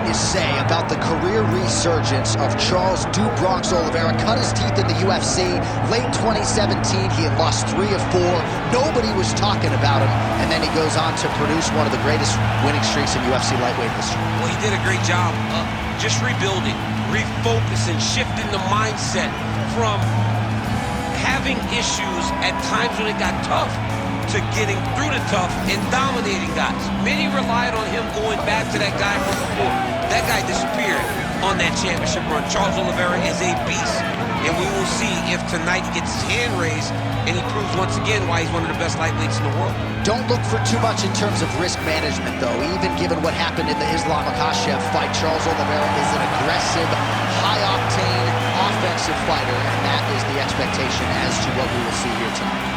you say about the career resurgence of Charles "Du Bronx" Oliveira? Cut his teeth in the UFC. Late 2017, he had lost 3 of 4. Nobody was talking about him, and then he goes on to produce one of the greatest winning streaks in UFC lightweight history. Well, he did a great job just rebuilding, refocusing, shifting the mindset from having issues at times when it got tough to getting through the tough and dominating guys. Many relied on him going back to that guy from before. That guy disappeared on that championship run. Charles Oliveira is a beast, and we will see if tonight he gets his hand raised and he proves once again why he's one of the best lightweights in the world. Don't look for too much in terms of risk management, though. Even given what happened in the Islam Makhachev fight, Charles Oliveira is an aggressive, high-octane, offensive fighter, and that is the expectation as to what we will see here tonight.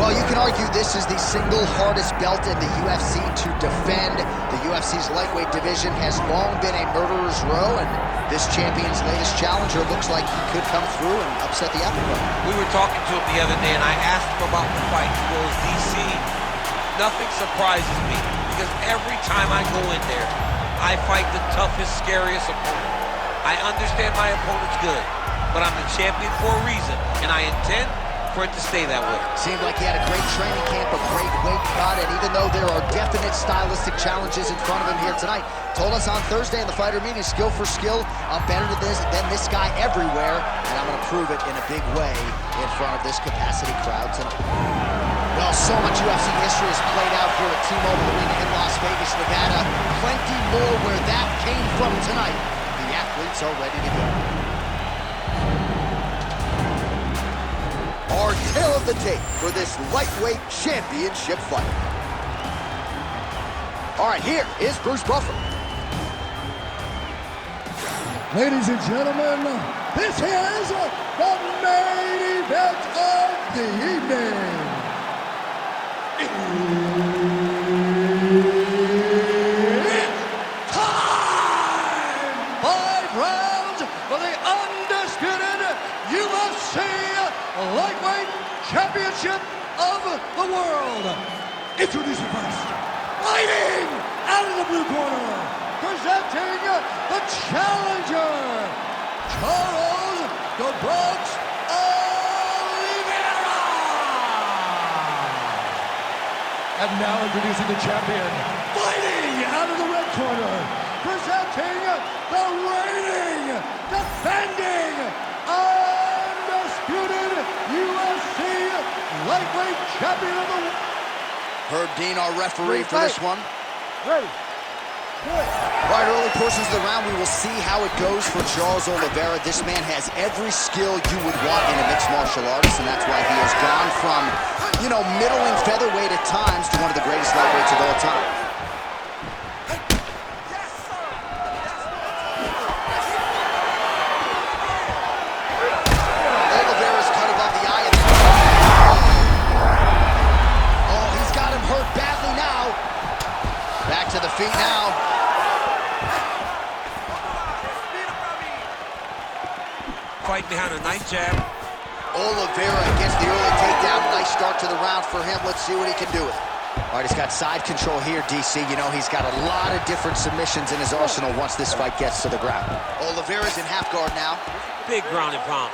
Well, you can argue this is the single hardest belt in the UFC to defend. The UFC's lightweight division has long been a murderer's row, and this champion's latest challenger looks like he could come through and upset the apple cart. We were talking to him the other day, and I asked him about the fight. He goes, DC, nothing surprises me, because every time I go in there, I fight the toughest, scariest opponent. I understand my opponent's good, but I'm the champion for a reason, and I intend for it to stay that way. Seemed like he had a great training camp, a great weight cut, and even though there are definite stylistic challenges in front of him here tonight, told us on Thursday in the fighter meeting, skill for skill, I'm better than this guy everywhere, and I'm gonna prove it in a big way in front of this capacity crowd tonight. Well, so much UFC history has played out here at T-Mobile Arena in Las Vegas, Nevada. Plenty more where that came from tonight. The athletes are ready to go. Our tale of the tape for this lightweight championship fight. All right, here is Bruce Buffer. Ladies and gentlemen, this is the main event of the evening. It's time! 5 rounds for the undisputed UFC Lightweight Championship of the world. Introducing first, fighting out of the blue corner, presenting the challenger, Charles "Du Bronx" Oliveira. And now introducing the champion, fighting out of the red corner, presenting the reigning, defending, undisputed UFC lightweight champion of the world. Herb Dean, our referee for this one. Ready. All right, early portions of the round, we will see how it goes for Charles Oliveira. This man has every skill you would want in a mixed martial artist, and that's why he has gone from, middling featherweight at times to one of the greatest lightweights of all time. Oliveira's cut above the eye, and oh, he's got him hurt badly now. Back to the feet now. Fight behind a nice jab. Oliveira gets the early takedown. Nice start to the round for him. Let's see what he can do with it. All right, he's got side control here, DC. He's got a lot of different submissions in his arsenal once this fight gets to the ground. Oliveira's in half guard now. Big ground and pound.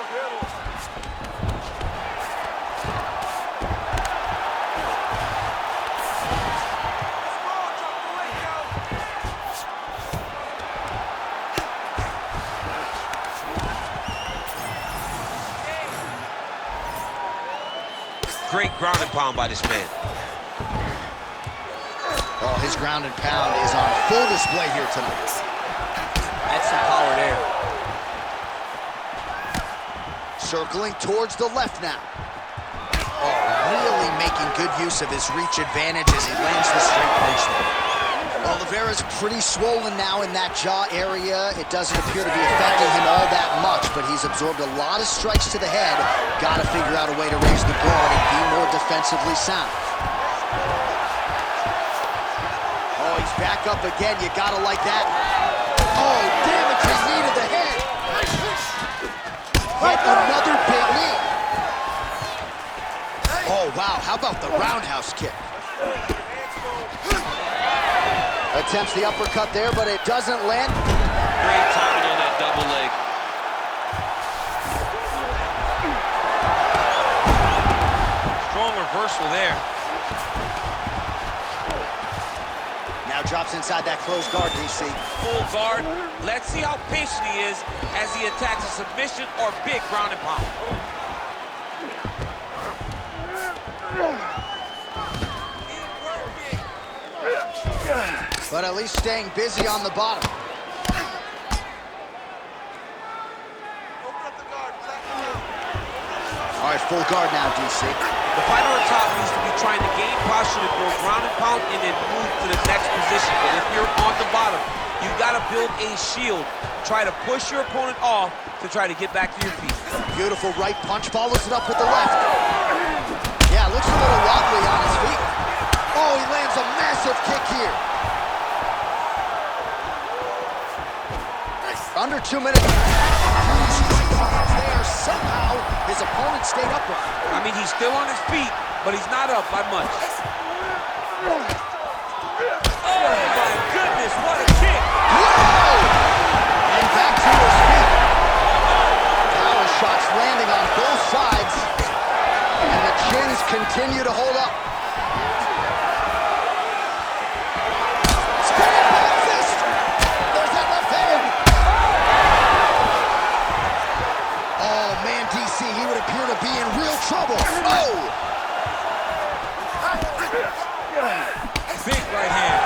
Great ground and pound by this man. Oh, his ground and pound is on full display here tonight. That's some power there. Circling towards the left now. Oh, really making good use of his reach advantage as he lands the straight punch there. Oliveira's pretty swollen now in that jaw area. It doesn't appear to be affecting him all that much, but he's absorbed a lot of strikes to the head. Got to figure out a way to raise the guard and be more defensively sound. Oh, he He's back up again. You gotta like that. Oh, damaging knee to the head. Yet another big knee. Oh, wow. How about the roundhouse kick? Attempts the uppercut there, but it doesn't land. Great timing on that double leg. Strong reversal there. Now drops inside that closed guard, DC. Full guard. Let's see how patient he is as he attacks a submission or big ground and pound. But at least staying busy on the bottom. All right, full guard now, DC. The fighter on top needs to be trying to gain posture to go ground and pound and then move to the next position. But if you're on the bottom, you've got to build a shield. Try to push your opponent off to try to get back to your feet. Beautiful right punch, follows it up with the left. Yeah, looks a little wobbly on his feet. Oh, he lands a massive kick here. Under 2 minutes. There, somehow his opponent stayed upright. I mean, he's still on his feet, but he's not up by much. Oh my goodness, what a kick! Whoa! And back to his feet. Power shots landing on both sides. And the chins continue to hold up. Spinning back fist. There's that left hand. Oh man, DC, he would appear to be in real trouble. Oh! Big right hand.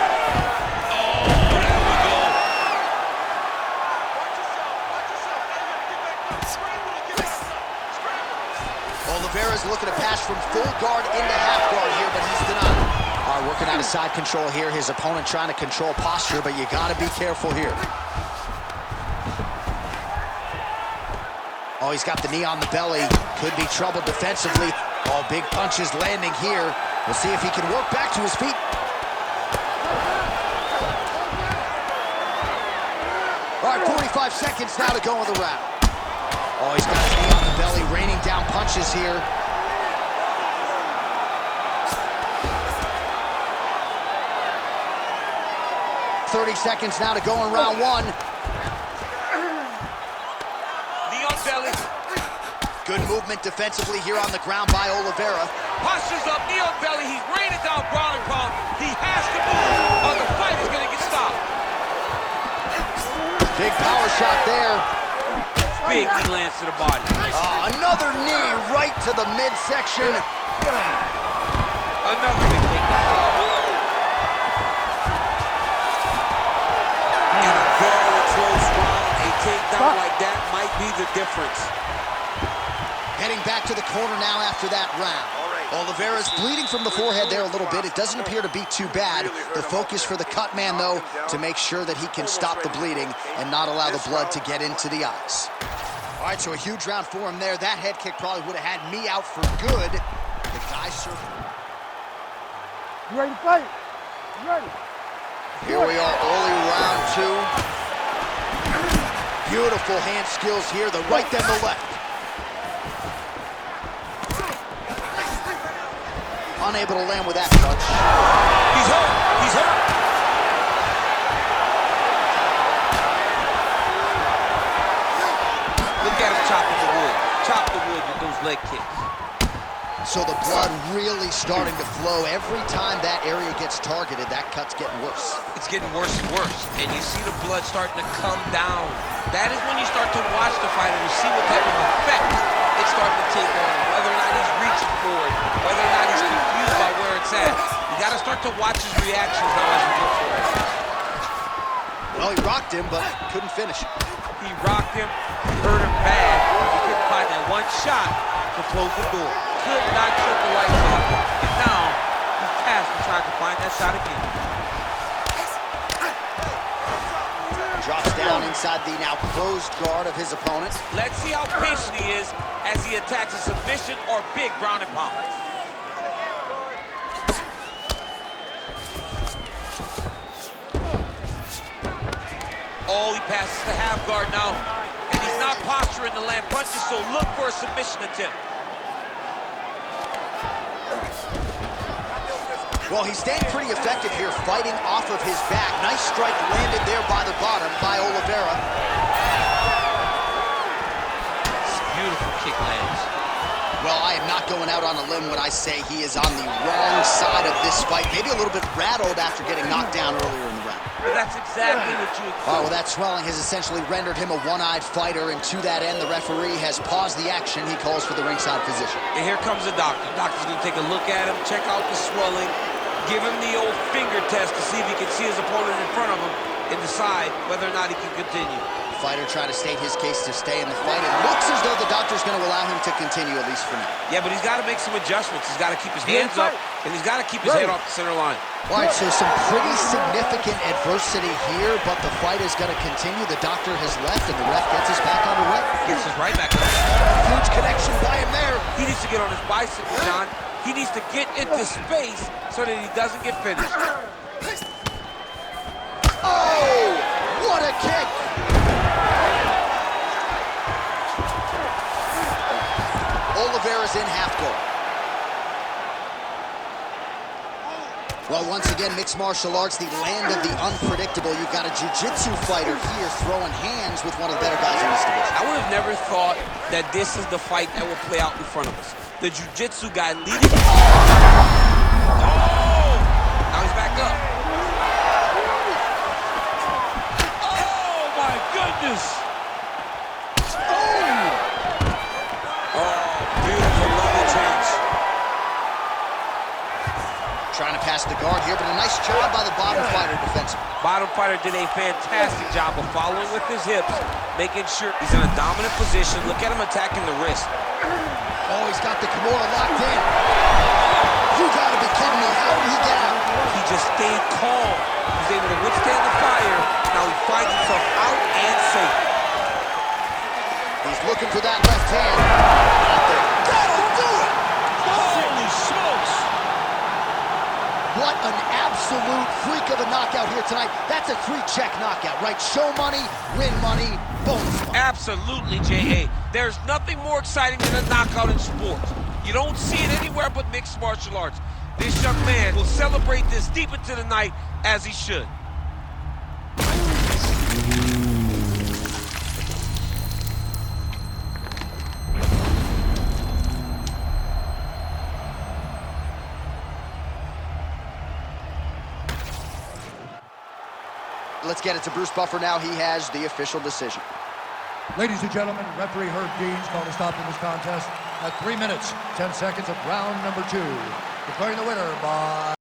Oh, there we go. Oliveira's looking to pass from full guard into half guard here, but he's denied. All right, working out of side control here. His opponent trying to control posture, but you gotta be careful here. Oh, he's got the knee on the belly. Could be trouble defensively. Oh, big punches landing here. We'll see if he can work back to his feet. All right, 45 seconds now to go in the round. Oh, he's got his knee on the belly, raining down punches here. .30 seconds now to go in round one. Knee on belly. Good movement defensively here on the ground by Oliveira. Postures up, knee on belly. He's raining down ground and pound. He has to move or the fight is going to get stopped. Big power shot there. Big knee lands to the body. Another knee right to the midsection. Another big takedown. In a very close round, a takedown like that might be the difference. Heading back to the corner now after that round. Oliveira's bleeding from the forehead there a little bit. It doesn't appear to be too bad. The focus for the cut man, though, to make sure that he can stop the bleeding and not allow the blood to get into the eyes. All right, so a huge round for him there. That head kick probably would have had me out for good. The guy You ready to fight? You ready? Here we are, early round two. Beautiful hand skills here, the right then the left. Unable to land with that punch. He's hurt. He's hurt. Look at him chopping the wood. Chop the wood with those leg kicks. So the blood really starting to flow. Every time that area gets targeted, that cut's getting worse. It's getting worse and worse. And you see the blood starting to come down. That is when you start to watch the fighter to see what type of effect it's starting to take on him. Whether or not he's reaching for it, whether or not he's confused by where it's at. You got to start to watch his reactions now as we look for it. Well, he rocked him, but couldn't finish. He rocked him, he hurt him bad. He couldn't find that one shot to close the door. Could not shut the lights off. And now, he's tasked to try to find that shot again. Drops down inside the now closed guard of his opponent. Let's see how patient he is as he attacks a submission or big ground and pound. Oh, he passes the half guard now. And he's not posturing to land punches, so look for a submission attempt. Well, he's staying pretty effective here, fighting off of his back. Nice strike landed there by the bottom by Oliveira. Beautiful kick lands. Well, I am not going out on a limb when I say he is on the wrong side of this fight. Maybe a little bit rattled after getting knocked down earlier in the round. But that's exactly what you expect. Oh, well, that swelling has essentially rendered him a one-eyed fighter, and to that end, the referee has paused the action. He calls for the ringside physician. And here comes the doctor. The doctor's going to take a look at him, check out the swelling, give him the old finger test to see if he can see his opponent in front of him and decide whether or not he can continue. The fighter trying to state his case to stay in the fight. It looks as though the doctor's going to allow him to continue, at least for now. Yeah, but he's got to make some adjustments. He's got to keep his hands up, and he's got to keep his head off the center line. All right, so some pretty significant adversity here, but the fight is going to continue. The doctor has left, and the ref gets us back on the right. Gets his right back on. Huge connection by him there. He needs to get on his bicycle, John. He needs to get into space so that he doesn't get finished. Oh, what a kick. Oliveira's in half guard. Well, once again, mixed martial arts, the land of the unpredictable. You've got a jiu-jitsu fighter here throwing hands with one of the better guys in this division. I would have never thought that this is the fight that will play out in front of us. The jiu-jitsu guy leading. Oh! Now he's back up. Oh, my goodness! Trying to pass the guard here, but a nice job by the bottom fighter defensively. Bottom fighter did a fantastic job of following with his hips, making sure he's in a dominant position. Look at him attacking the wrist. Oh, he's got the Kimura locked in. You gotta be kidding me. How did he get out? He just stayed calm. He's able to withstand the fire. Now he finds himself out and safe. He's looking for that left hand. Out there. That'll do it! Holy smokes! What an absolute freak of a knockout here tonight. That's a 3-check knockout, right? Show money, win money, bonus money. Absolutely, J.A. There's nothing more exciting than a knockout in sports. You don't see it anywhere but mixed martial arts. This young man will celebrate this deep into the night as he should. Let's get it to Bruce Buffer now. He has the official decision. Ladies and gentlemen, referee Herb Dean's going to stop in this contest at 3 minutes, 10 seconds of round number 2. Declaring the winner by...